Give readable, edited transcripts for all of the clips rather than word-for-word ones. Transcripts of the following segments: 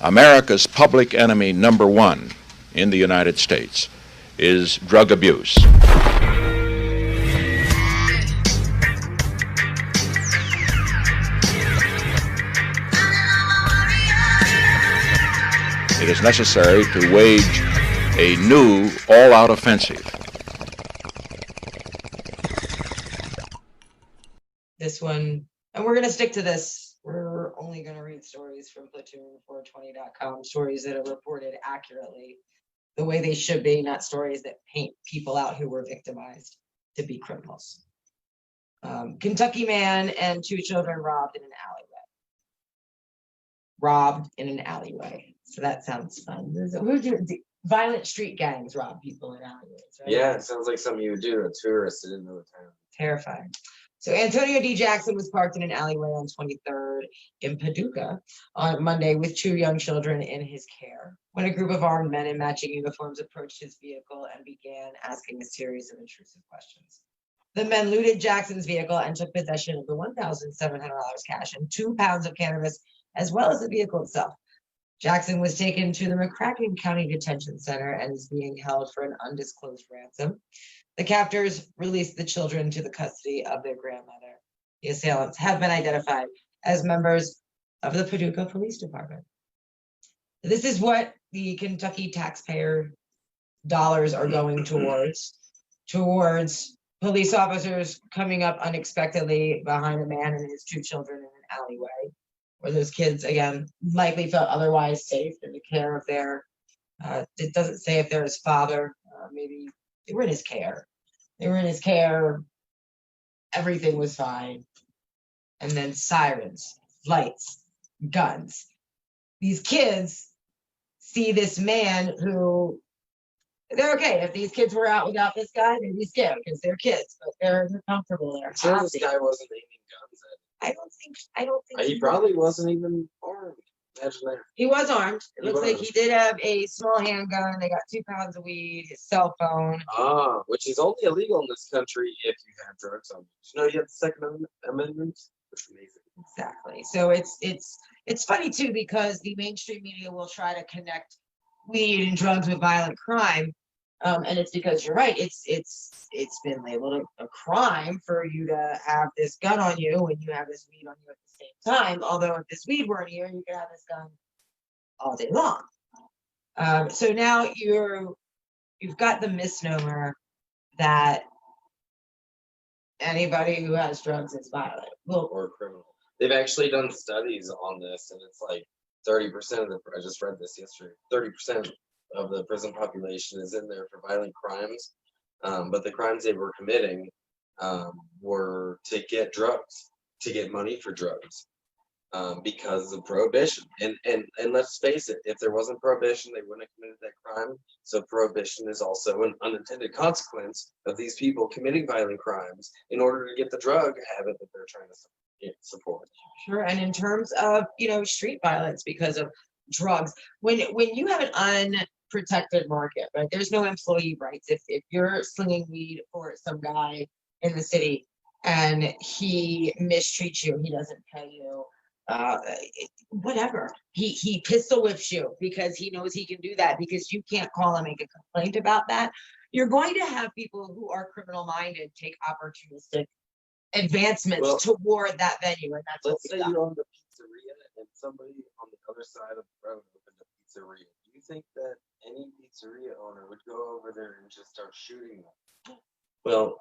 America's public enemy number one in the United States is drug abuse. It is necessary to wage a new all-out offensive. This one, and we're going to stick to this. We're only going to read stories from platoon420.com, stories that are reported accurately, the way they should be, not stories that paint people out who were victimized to be criminals. Kentucky man and 2 children robbed in an alleyway. So that sounds fun. Who do violent street gangs rob people in alleyways, right? Yeah, it sounds like something you would do to a tourist that didn't know the town. Terrifying. So Antonio D. Jackson was parked in an alleyway on 23rd in Paducah on Monday with 2 young children in his care when a group of armed men in matching uniforms approached his vehicle and began asking a series of intrusive questions. The men looted Jackson's vehicle and took possession of the $1,700 cash and 2 pounds of cannabis, as well as the vehicle itself. Jackson was taken to the McCracken County Detention Center and is being held for an undisclosed ransom. The captors released the children to the custody of their grandmother. The assailants have been identified as members of the Paducah Police Department. This is what the Kentucky taxpayer dollars are going towards police officers coming up unexpectedly behind a man and his 2 children in an alleyway, where those kids, again, likely felt otherwise safe in the care of their, it doesn't say if they're his father, maybe they were in his care. Everything was fine. And then sirens, lights, guns. These kids see this man who, they're okay. If these kids were out without this guy, they'd be scared because they're kids, but they're comfortable there. Sure, this guy wasn't aiming guns at. I don't think He probably wasn't even armed. Imagine that. He was armed. It He looks like was. he did have a small handgun. They got 2 pounds of weed, his cell phone. Which is only illegal in this country if you have drugs on you. Did you know you have the Second Amendment? That's amazing. Exactly. So it's funny too, because the mainstream media will try to connect weed and drugs with violent crime. And it's because you're right. It's been labeled a crime for you to have this gun on you when you have this weed on you at the same time. Although if this weed weren't here, you could have this gun all day long. So now you've got the misnomer that anybody who has drugs is violent. Well, Or criminal. They've actually done studies on this, and it's like 30% of the, I just read this yesterday, 30% of the prison population is in there for violent crimes. But the crimes they were committing were to get drugs, to get money for drugs, because of prohibition. And let's face it, if there wasn't prohibition, they wouldn't have committed that crime. So prohibition is also an unintended consequence of these people committing violent crimes in order to get the drug habit that they're trying to support. sure. And in terms of, street violence because of drugs, when you have an unprotected market, right? There's no employee rights. If you're slinging weed for some guy in the city and he mistreats you, he doesn't pay you, whatever. He pistol whips you because he knows he can do that because you can't call and make a complaint about that. You're going to have people who are criminal minded take opportunistic advancements toward that venue, and that's Let's say you owned a pizzeria and somebody on the other side of the road opened a pizzeria. Do you think that any pizzeria owner would go over there and just start shooting them? Well,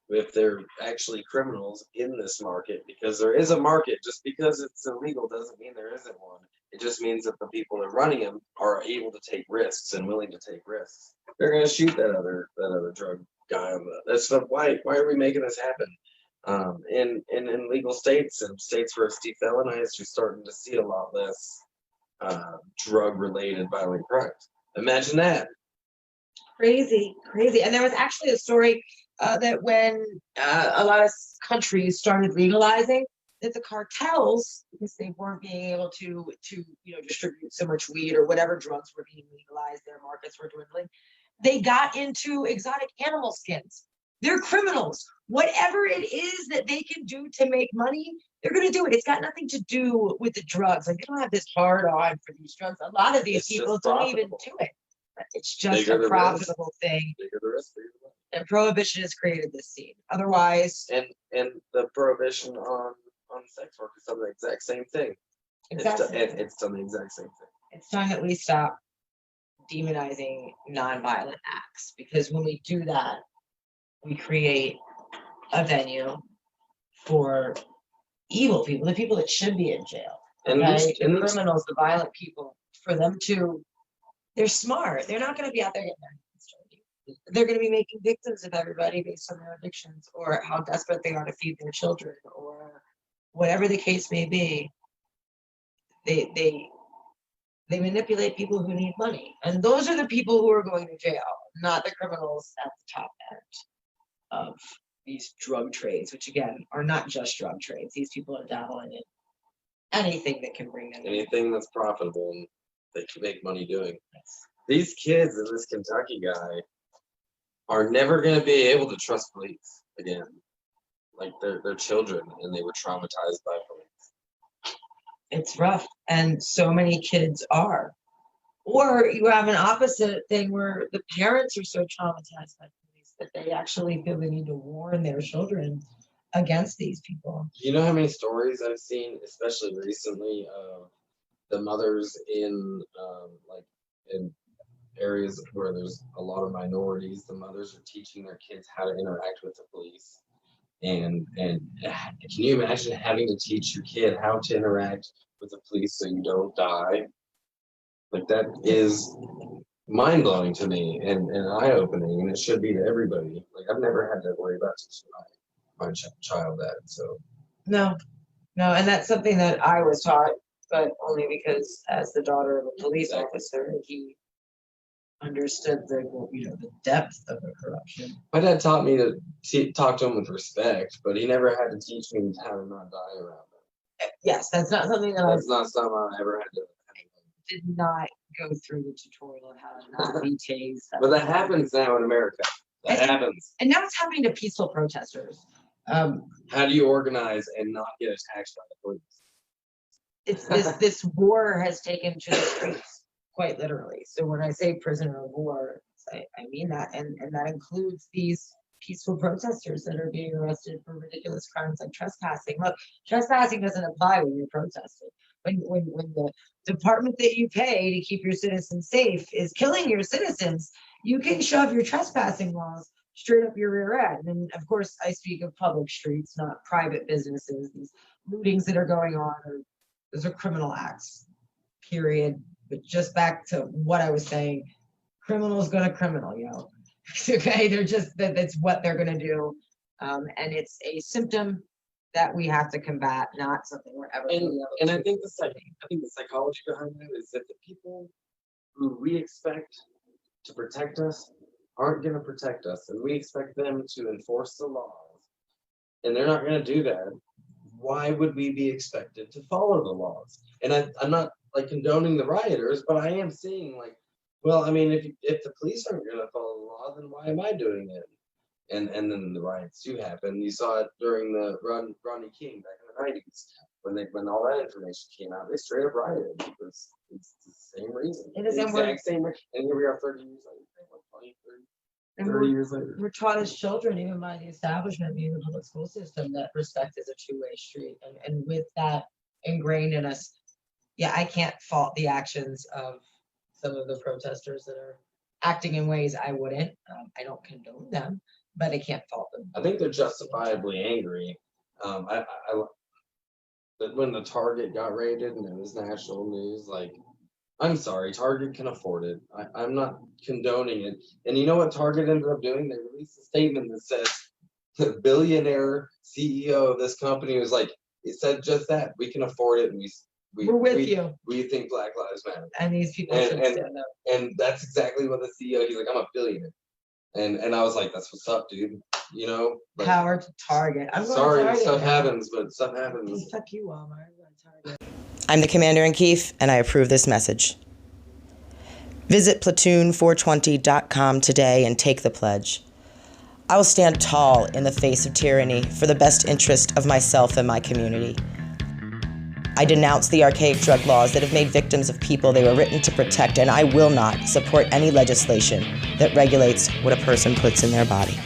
if they're actually criminals in this market, because there is a market, just because it's illegal doesn't mean there isn't one. It just means that the people that are running them are able to take risks and willing to take risks. They're going to shoot that other drug guy. That's why are we making this happen? In legal states and states where it's defelonized, you're starting to see a lot less drug-related violent crimes. Imagine that. Crazy. And there was actually a story that when a lot of countries started legalizing, that the cartels, because they weren't being able to distribute so much weed or whatever drugs were being legalized, their markets were dwindling. They got into exotic animal skins. They're criminals. Whatever it is that they can do to make money, they're going to do it. It's got nothing to do with the drugs. Like, they don't have this hard on for these drugs. A lot of these It's just people don't even profitable. do it. It's just Bigger a the risk. profitable thing. Bigger the risk, bigger the risk. And prohibition has created this scene. Otherwise, And the prohibition on sex work has done the exact same thing. exactly. It's done the exact same thing. It's time that we stop demonizing nonviolent acts, because when we do that, we create a venue for evil people, the people that should be in jail, And okay? and The criminals, the violent people, for them to, they're smart. They're not going to be out there getting their hands dirty. They're going to be making victims of everybody based on their addictions or how desperate they are to feed their children or whatever the case may be. They manipulate people who need money, and those are the people who are going to jail, not the criminals at the top end of these drug trades, which again are not just drug trades. These people are dabbling in anything that can bring them in. anything that's profitable and they can make money doing. These kids and this Kentucky guy are never going to be able to trust police again. Like, they're children and they were traumatized by police. It's rough, and so many kids are. Or you have an opposite thing where the parents are so traumatized by police that they actually feel the need to warn their children against these people. You know how many stories I've seen, especially recently, of the mothers in like in areas where there's a lot of minorities, the mothers are teaching their kids how to interact with the police. And can you imagine having to teach your kid how to interact with the police so you don't die? Like, that is mind-blowing to me and eye-opening, and it should be to everybody. Like, I've never had to worry about teaching my child that. So No, and that's something that I was taught, but only because as the daughter of a police officer, he understood the depth of the corruption. my dad taught me to talk to him with respect, but he never had to teach me how to not die around him. Yes, that's not something that That's not something I ever had to. did not go through the tutorial of how to not be tased. But that happens now in America. That happens. And now it's happening to peaceful protesters. How do you organize and not get attacked by the police? It's this war has taken to the streets, quite literally. So when I say prisoner of war, I mean that, and that includes these peaceful protesters that are being arrested for ridiculous crimes like trespassing. Look, trespassing doesn't apply when you're protesting. When the department that you pay to keep your citizens safe is killing your citizens, you can shove your trespassing laws straight up your rear end. And of course, I speak of public streets, not private businesses. These lootings that are going on, those are criminal acts, period. But just back to what I was saying, criminal's gonna criminal, yo. Okay, they're just that's what they're gonna do, and it's a symptom that we have to combat, not something we're ever. And I think the psychology behind that is that the people who we expect to protect us aren't going to protect us, and we expect them to enforce the laws, and they're not going to do that. Why would we be expected to follow the laws? And I'm not like condoning the rioters, but I am seeing like, well, I mean, if the police aren't going to follow the law, then why am I doing it? And then the riots do happen. You saw it during the Rodney King back in the 90s when all that information came out. They straight up rioted because it's the same reason. It is, the and exact same. And here we are 30 years later. 30 years later. We're taught as children, even by the establishment, being the public school system, that respect is a two-way street. And with that ingrained in us, yeah, I can't fault the actions of some of the protesters that are acting in ways I wouldn't. I don't condone them, but I can't fault them. I think they're justifiably angry. When the Target got raided and it was national news, like, I'm sorry, Target can afford it. I'm not condoning it. And you know what Target ended up doing? They released a statement that says the billionaire CEO of this company was like, it said just that. We can afford it, and we're with you. We think Black Lives Matter. And these people should stand up. And that's exactly what the CEO, he's like, I'm a billionaire. And I was like, that's what's up, dude. You know? Like, power to Target. I'm sorry, Target stuff now. happens, but stuff happens. Fuck you, Walmart. Target. I'm the Commander-in-Chief, and I approve this message. Visit platoon420.com today and take the pledge. I will stand tall in the face of tyranny for the best interest of myself and my community. I denounce the archaic drug laws that have made victims of people they were written to protect, and I will not support any legislation that regulates what a person puts in their body.